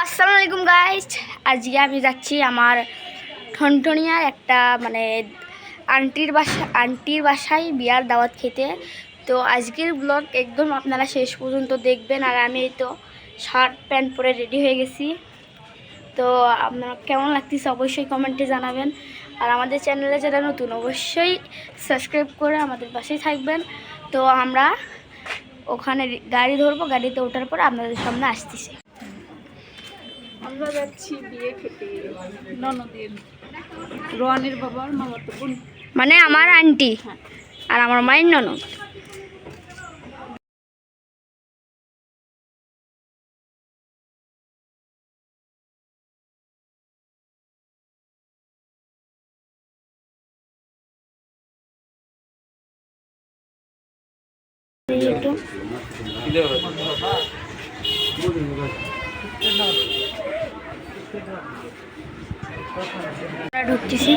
আসসালামু আলাইকুম গাইস, আজকে আমি যাচ্ছি আমার ঠনঠনিয়ার একটা আন্টির বাসায় বিয়ার দাওয়াত খেতে। তো আজকের ব্লগ একদম আপনারা শেষ পর্যন্ত দেখবেন। আর আমি এই তো শার্ট প্যান্ট পরে রেডি হয়ে গেছি। তো আপনারা কেমন লাগতেছে অবশ্যই কমেন্টে জানাবেন। আর আমাদের চ্যানেলে যারা নতুন অবশ্যই সাবস্ক্রাইব করে আমাদের পাশেই থাকবেন। তো আমরা ওখানে গাড়ি ধরবো, গাড়িতে ওঠার পর আপনাদের সামনে আসতেছি। আমরা যাচ্ছি বিয়ে খেতে, ননদের রোয়ানের বাবার মামাতো বোন, মানে আমার আন্টি আর আমার মায়ের ননদ। ঢুকতেছি।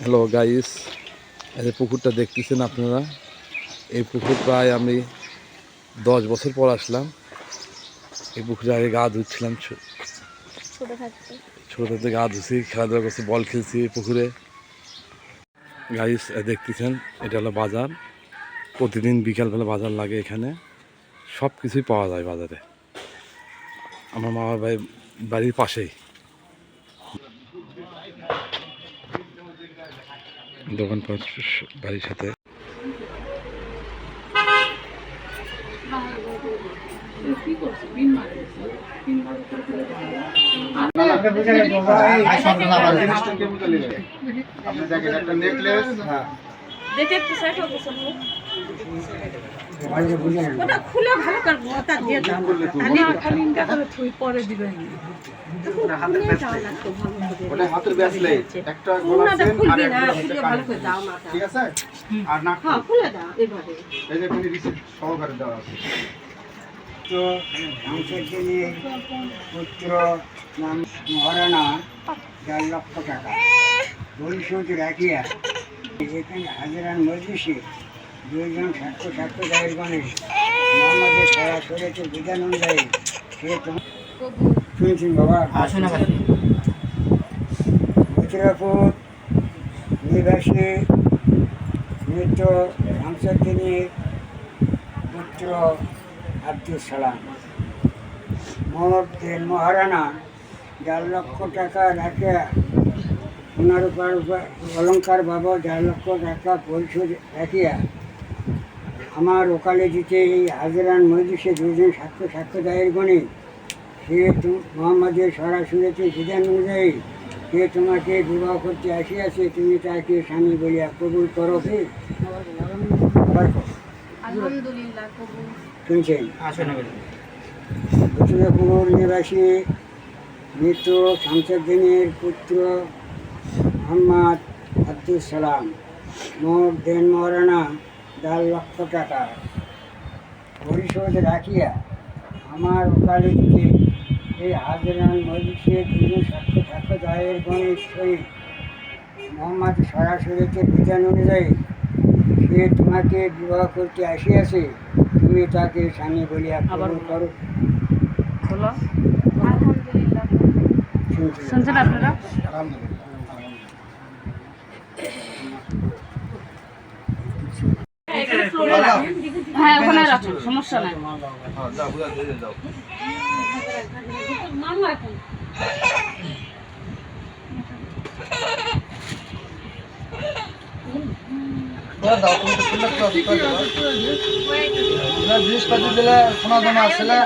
হ্যালো গাইস, এই পুকুরটা দেখতেছেন আপনারা। এই পুকুর প্রায় আমি 10 বছর পর আসলাম। এই পুকুরে আগে গা ধুচ্ছিলাম, ছোটো থেকে গা ধুছি, খেলাধুলা করছি, বল খেলছি এই পুকুরে। গাইস দেখতেছেন, এটা হলো বাজার। প্রতিদিন বিকালবেলা বাজার লাগে এখানে, সব কিছুই পাওয়া যায় বাজারে। আমার মামার বাড়ির পাশেই দোকানপাট বাড়ির সাথে। ওটা খুলে ভালো করবো, ওটা দিয়ে দাও, খালি করে থুই পরে দিবে। ওটা হাতের ব্যাসলে একটা গোলা চেন আর একটা ভালো করে দাও না, ঠিক আছে? আর না হ্যাঁ খুলে দাও এভাবে, এই যে তুমি রিসিপ্ট সহকারে দেওয়া আছে। তো ধ্বংসের জন্য পুত্র নাম মহারানা 4 লক্ষ টাকা পরিশোধ রাখিয়া যেখানে হাজারান মজলিসে 2 জন সাক্ষ্যদায়ীগণে মোহাম্মদের সরাসরিতে বিধান অনুযায়ী সে শুনছেন বাবা মথুরাপুর নিবাসী মৃত শামসুদ্দিনের পুত্র আব্দুল সালাম মোট মহারানা 4 লক্ষ টাকা রাখিয়া পুনরুপার অলঙ্কার বাবদ 4 লক্ষ টাকা পরিশোধ রাখিয়া আমার ওকালে দিতে এই হাজরান মজলিসে 2 জন সাক্ষ্যদায়ীগণে সে মোহাম্মদের সরাসরিতে বিধান অনুযায়ী সে তোমাকে বিবাহ করতে আসিয়াছে, তুমি তাকে স্বামী বলিয়া কবুল করো কি? আলহামদুলিল্লাহ কবুল। শুনছেন? মথুরাপুর নিবাসী মৃত শামসুদ্দিনের পুত্র মোহাম্মদ আব্দুল সালাম মোট দেন মহারানা 4 লক্ষ টাকা পরিশোধ রাখিয়া আমার ওকালতিতে এই হাজরান মজলিসে 2 জন সাক্ষ্যদায়ীগণের সহিত মোহাম্মদ সরাসরিতে বিধান অনুযায়ী সে তোমাকে বিবাহ করতে আসিয়াছে, তুমি তাকে স্বামী বলিয়া কবুল করো। আলহামদুলিল্লাহ। শুনছেন আপনারা? হ্যাঁ ওখানে রাখুন, সমস্যা নাই। মামা এখন বৃহস্পতি দিলে সোনাদানা আসলে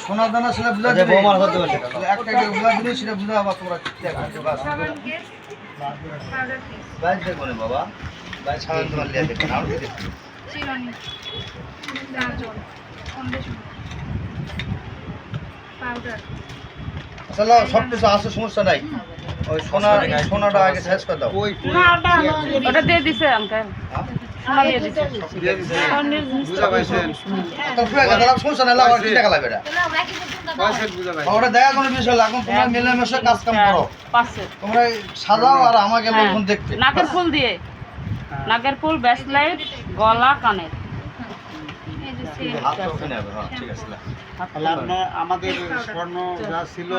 সোনাদানা আসলে বুঝা দেবে একটা বুঝা দিলে সেটা বুঝা আবার তোমরা বাইরে দেখো না বাবা, বাইরে ছাড়া তোমার লিয়ে দেখো না। আসলে সব কিছু আছে, সমস্যা নাই। ওই সোনাটা আগে শেষ করে দাও। ওটা দিয়ে দিছে আঙ্কেল, সোনা দিয়ে দিছে। সমস্যা নাই, লাও, আর কি টাকা লাগবে এটা? ওটা দেখা কোনো বিষয় না, এখন তোমরা মিলেমিশে কাজ কাম করো। পাশে তোমরা সাজাও আর আমাকে এখন দেখতে। নাকের ফুল দিয়ে, নাকের ফুল, ব্রেসলেট, গলা, কানের। হাত ওখানে হবে, হ্যাঁ, ঠিক আছে। তাহলে আপনার আমাদের স্বর্ণ যা ছিল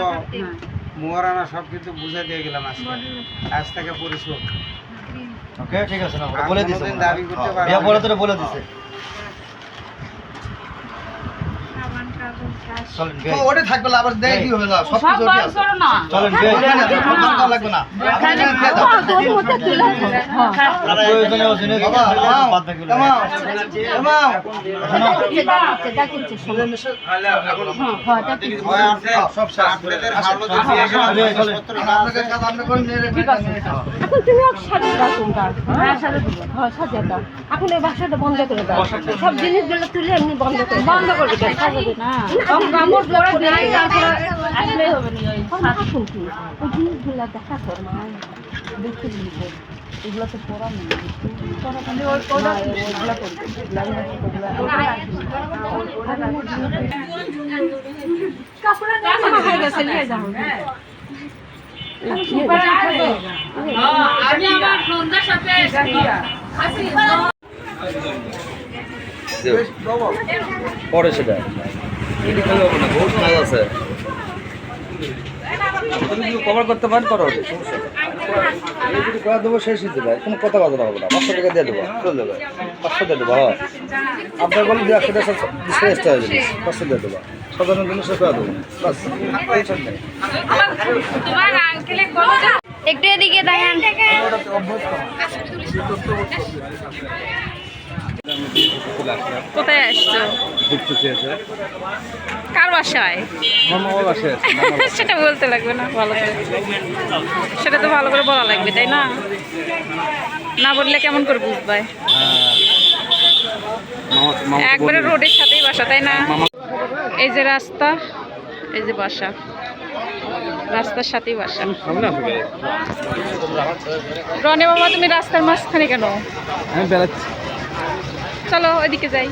মোহরানা সব কিন্তু বুঝাই দিয়ে গেলাম আজকে, আজ থেকে পরিশোধ। ওকে, ঠিক আছে, না বলে দিছে, কোনোদিন দাবি করতে পারবে বিয়া না। বলে তোরে বলে দিছে। চলেন বিয়ে। ওটা থাকবে না, আবার দেয় কি হবে না, সব সব কিছু ওটা বার আছে। করো না। চলেন বিয়ে, এখানে দরকার লাগবে না। প্রয়োজনীয় জিনিস বাদ বাকি গুলো। সব শেষ। আপনাদের ভালো তো দিয়ে গেলাম, জিনিসপত্র যা আছে। আপনাদের কাজ আপনি করেন, ঠিক আছে। এখন তুমি সাজিয়ে দাও কোনটা? হ্যাঁ সাজিয়ে দাও। এখন এই বাক্সটা বন্ধ করে দাও, সব জিনিসগুলো তুলে এমনি বন্ধ করে দাও। বন্ধ করবে কেন? সাজাবে না। কামড় পরে দিলে তারপরে আসলেই হবে না। এখন কি ওই জিনিসগুলো দেখা কর মা, দেখতে দিবে এগুলো তো পড়া নেই, পড়া কিন্তু ওইগুলো করবে হয়ে গেছে, নিয়ে যাও। আমি আমার সন্ধ্যার সাথে পরে সেটা বহুত কাজ আছে, তুমি যদি কভার করতে পারেন করো, সমস্যা নেই। এই যদি করে দেবো শেষ হয়ে যাবে, কোনো কথা কথা হবে না, 500 টাকা দিয়ে দেবো, চলে যাবে, 500 দিয়ে দেবো। হ্যাঁ, আপনার বলে যে 100 টাকা এক্সট্রা হয়ে যাবে, 500 দিয়ে দেবো, সাধারণ জিনিস করে দেবো, বাস, টেনশন নেই। একটু এদিকে দেখেন। কোথায় আসছো? দেখতে চেয়েছে কার বাসায়? আমার বাসে আছে, সেটা বলতে লাগবে না ভালো করে, সেটা তো ভালো করে বলা লাগবে, তাই না? না বললে কেমন করে বুঝবে? একবারে রোডের সাথেই বাসা, তাই না? এই যে রাস্তা, এই যে বাসা, রাস্তার সাথেই বাসা। রনে বাবা, তুমি রাস্তার মাঝখানে কেন? আমি বেড়াচ্ছি। চলো ওইদিকে যাই।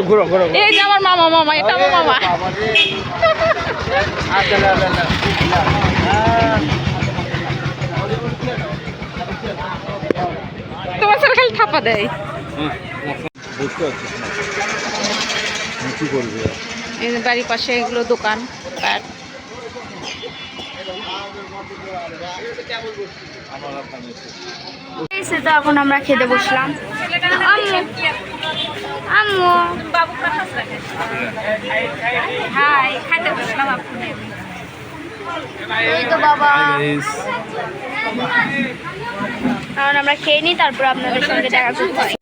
ঘুরো ঘুরো, এই যে আমার মামা, মামা, এটা আমার মামা। তোমার ছেলে খালি থাপা দেয়। বুঝতে পারছিস না কি করবি। এই যে বাড়ির পাশে এগুলো দোকান কাঠ। তো এখন আমরা খেতে বসলাম। আম্মু হাই, খাইতে বসলাম। এই তো বাবা, কারণ আমরা খেয়ে নিই, তারপর আপনাদের সঙ্গে দেখা করতে হয়।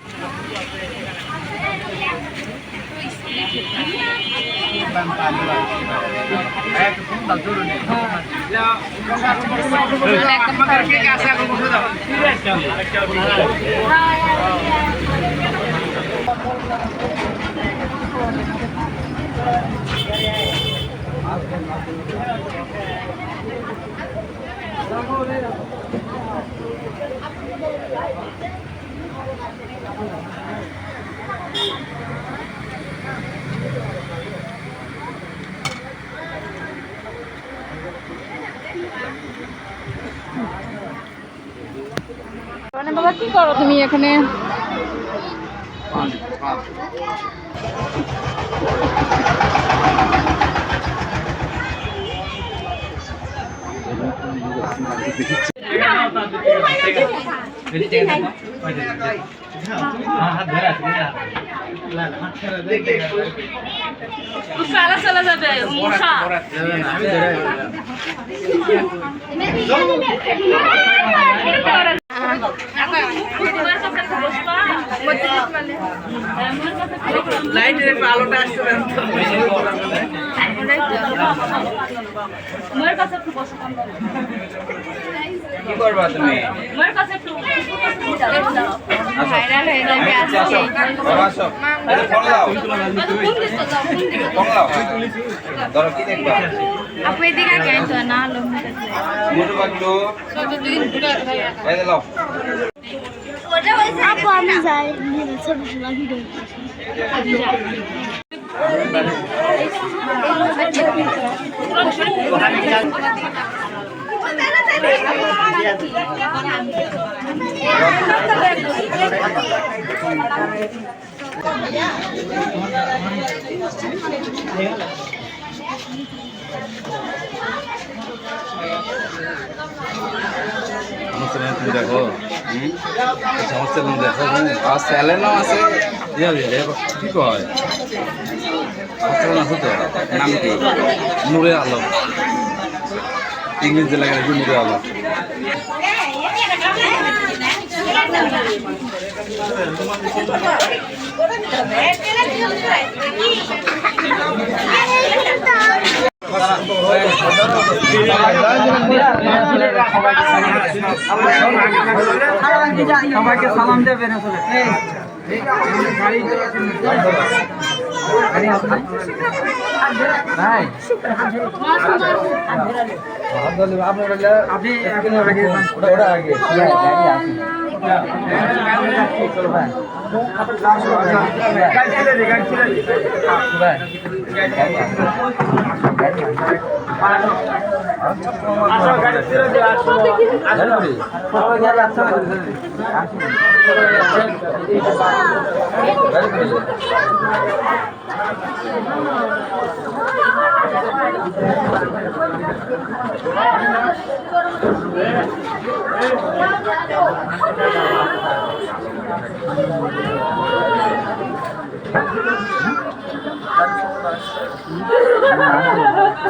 মানে বাবা, কি করো তুমি এখানে? চলে যাবে মশা। লাইটের আলোটা আসছে। কি করবা তুমি ভাইরাল হয়ে যাবে আজকে। বাবা আসো এই ফোন লাও ফোন লাও ধরো কি দেখবা আপু এদিকে আগে আইতো না লোক মোটু বাগলো এই যে লাও আপু আমি যাই ছবি শোনা ভিডিও আমার চ্যানেল তুমি দেখো আমার চ্যানেল দেখো আর চ্যানেলও আছে কি কয় আমার চ্যানেল আছে তো নাম কি নূরে আলম ইংরেজি লেখা রেখে নূরে আলম সবাইকে সালাম দেবেন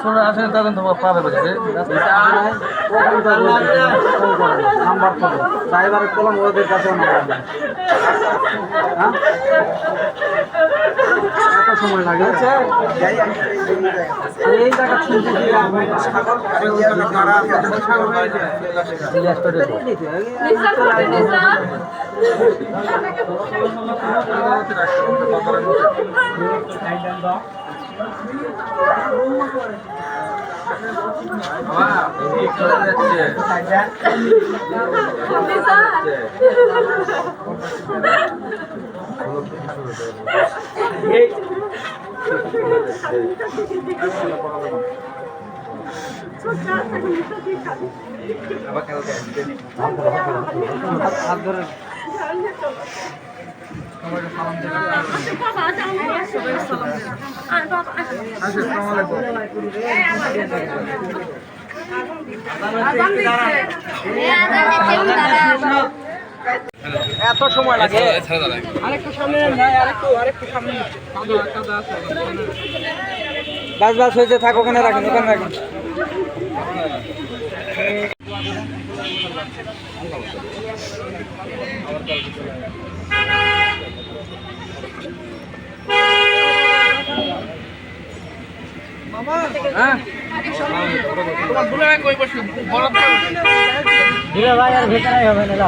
শোনা আসেন তখন তোমার পাবে বলছে নাম্বার কত ড্রাইভারের কলম ওদের কাছে এত সময় লাগে এই জায়গা হাত ধরে এত সময় লাগে আরেকটু সামনে নাই আরেকটু সামনে বাস বাস হয়েছে থাক ওখানে রাখেন ওখানে রাখেন ভাই আর ভেতরে হবে না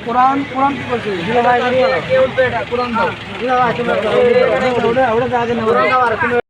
কোরআন কি করছে ভাই কোরআন দাও ভাই তুমি ওটা